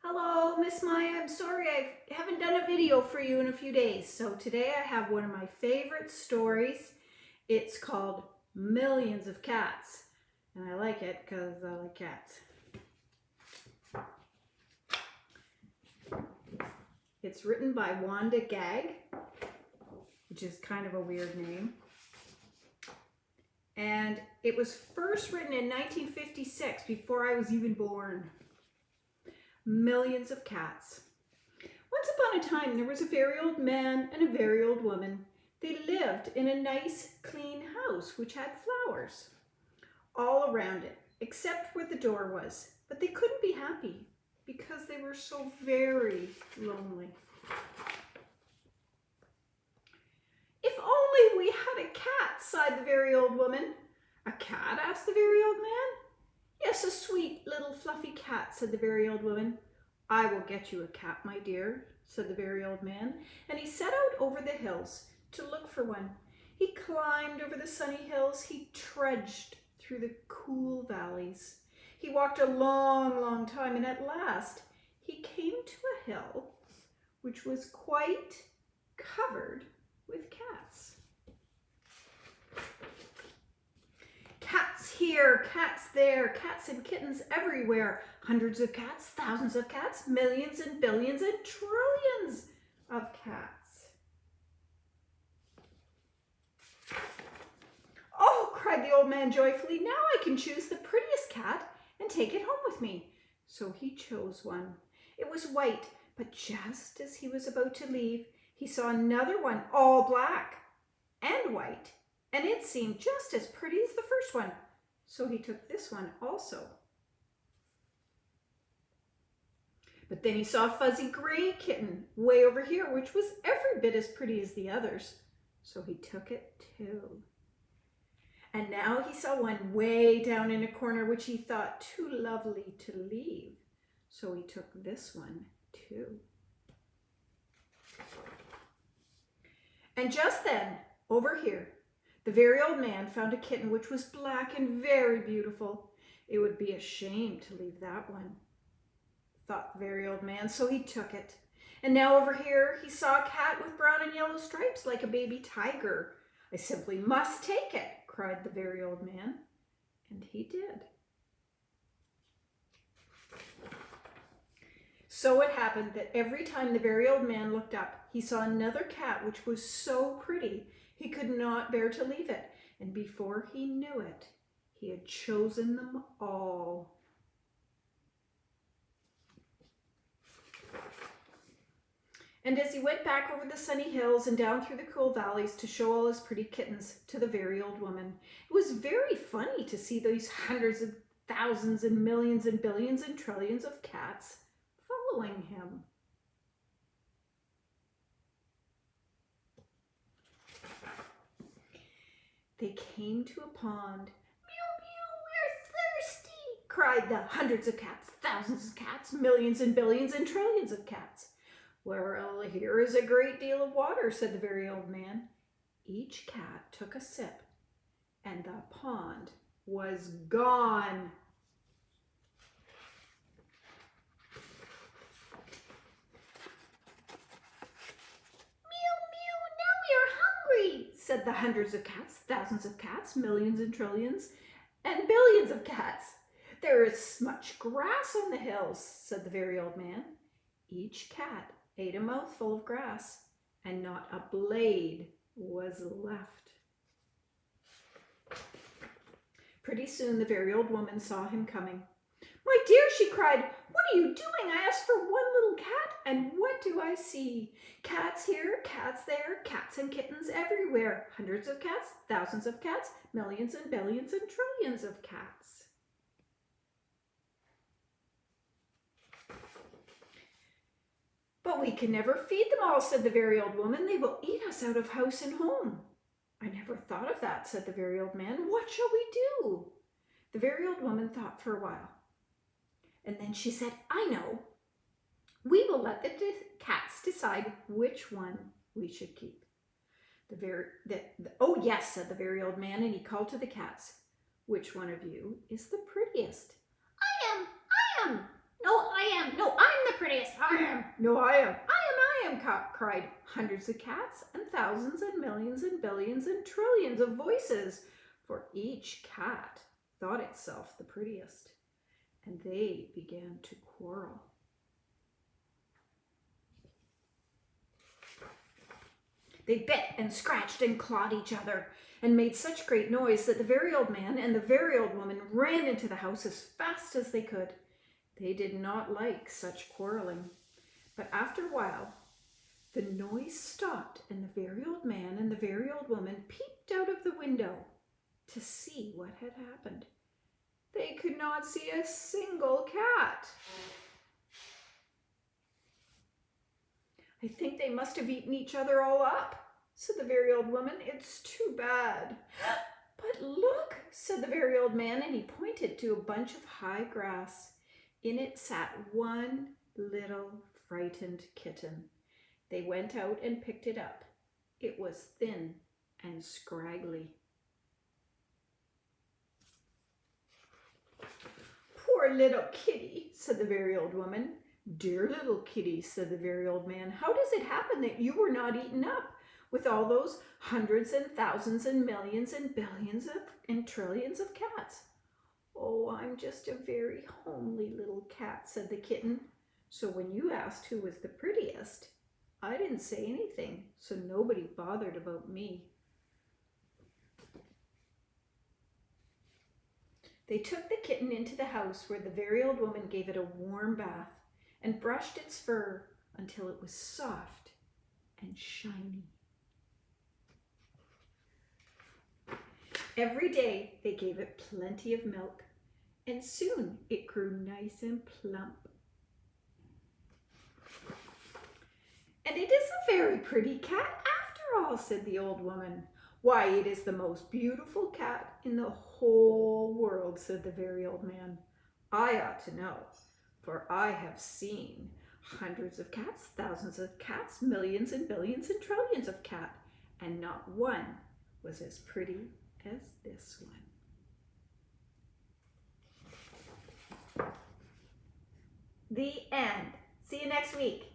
Hello, Miss Maya. I'm sorry I haven't done a video for you in a few days. So today I have one of my favorite stories. It's called Millions of Cats. And I like it because I like cats. It's written by Wanda Gag, which is kind of a weird name. And it was first written in 1956, before I was even born. Millions of Cats. Once upon a time, there was a very old man and a very old woman. They lived in a nice, clean house which had flowers all around it, except where the door was. But they couldn't be happy because they were so very lonely. "If only we had a cat," sighed the very old woman. "A cat?" asked the very old man. "Yes, a sweet little fluffy cat," said the very old woman. "I will get you a cat, my dear," said the very old man, and he set out over the hills to look for one. He climbed over the sunny hills. He trudged through the cool valleys. He walked a long, long time, and at last he came to a hill which was quite covered with cats. Cats here, cats there, cats and kittens everywhere. Hundreds of cats, thousands of cats, millions and billions and trillions of cats. "Oh," cried the old man joyfully, "now I can choose the prettiest cat and take it home with me." So he chose one. It was white, but just as he was about to leave, he saw another one, all black and white, and it seemed just as pretty as the first one. So he took this one also. But then he saw a fuzzy gray kitten way over here, which was every bit as pretty as the others. So he took it too. And now he saw one way down in a corner, which he thought too lovely to leave. So he took this one too. And just then, over here, the very old man found a kitten which was black and very beautiful. It would be a shame to leave that one, thought the very old man, so he took it. And now over here he saw a cat with brown and yellow stripes like a baby tiger. "I simply must take it," cried the very old man, and he did. So it happened that every time the very old man looked up, he saw another cat which was so pretty he could not bear to leave it. And before he knew it, he had chosen them all. And as he went back over the sunny hills and down through the cool valleys to show all his pretty kittens to the very old woman, it was very funny to see these hundreds of thousands and millions and billions and trillions of cats following him. They came to a pond. "Meow, meow, we're thirsty," cried the hundreds of cats, thousands of cats, millions and billions and trillions of cats. "Well, here is a great deal of water," said the very old man. Each cat took a sip, and the pond was gone. Said the hundreds of cats, thousands of cats, millions and trillions, and billions of cats. "There is much grass on the hills," said the very old man. Each cat ate a mouthful of grass, and not a blade was left. Pretty soon the very old woman saw him coming. "My dear," she cried, "what are you doing? I asked for one little cat, and what do I see? Cats here, cats there, cats and kittens everywhere. Hundreds of cats, thousands of cats, millions and billions and trillions of cats." "But we can never feed them all," said the very old woman. "They will eat us out of house and home." "I never thought of that," said the very old man. "What shall we do?" The very old woman thought for a while. And then she said, "I know. We will let the cats decide which one we should keep." "Oh yes," said the very old man, and he called to the cats, "Which one of you is the prettiest?" I am. No, I am. No, I'm the I am. No, I am. I am, cried hundreds of cats and thousands and millions and billions and trillions of voices, for each cat thought itself the prettiest. And they began to quarrel. They bit and scratched and clawed each other and made such great noise that the very old man and the very old woman ran into the house as fast as they could. They did not like such quarreling. But after a while, the noise stopped, and the very old man and the very old woman peeped out of the window to see what had happened. They could not see a single cat. I think they must have eaten each other all up, said the very old woman. It's too bad. But look, said the very old man, and he pointed to a bunch of high grass. In it sat one little frightened kitten. They went out and picked it up. It was thin and scraggly. Poor little kitty, said the very old woman. Dear little kitty, said the very old man, how does it happen that you were not eaten up with all those hundreds and thousands and millions and billions and trillions of cats? Oh, I'm just a very homely little cat, said the kitten. So when you asked who was the prettiest, I didn't say anything, so nobody bothered about me. They took the kitten into the house, where the very old woman gave it a warm bath and brushed its fur until it was soft and shiny. Every day they gave it plenty of milk, and soon it grew nice and plump. And it is a very pretty cat after all, said the old woman. Why, it is the most beautiful cat in the whole world, said the very old man. I ought to know, for I have seen hundreds of cats, thousands of cats, millions and billions and trillions of cats, and not one was as pretty as this one. The end. See you next week.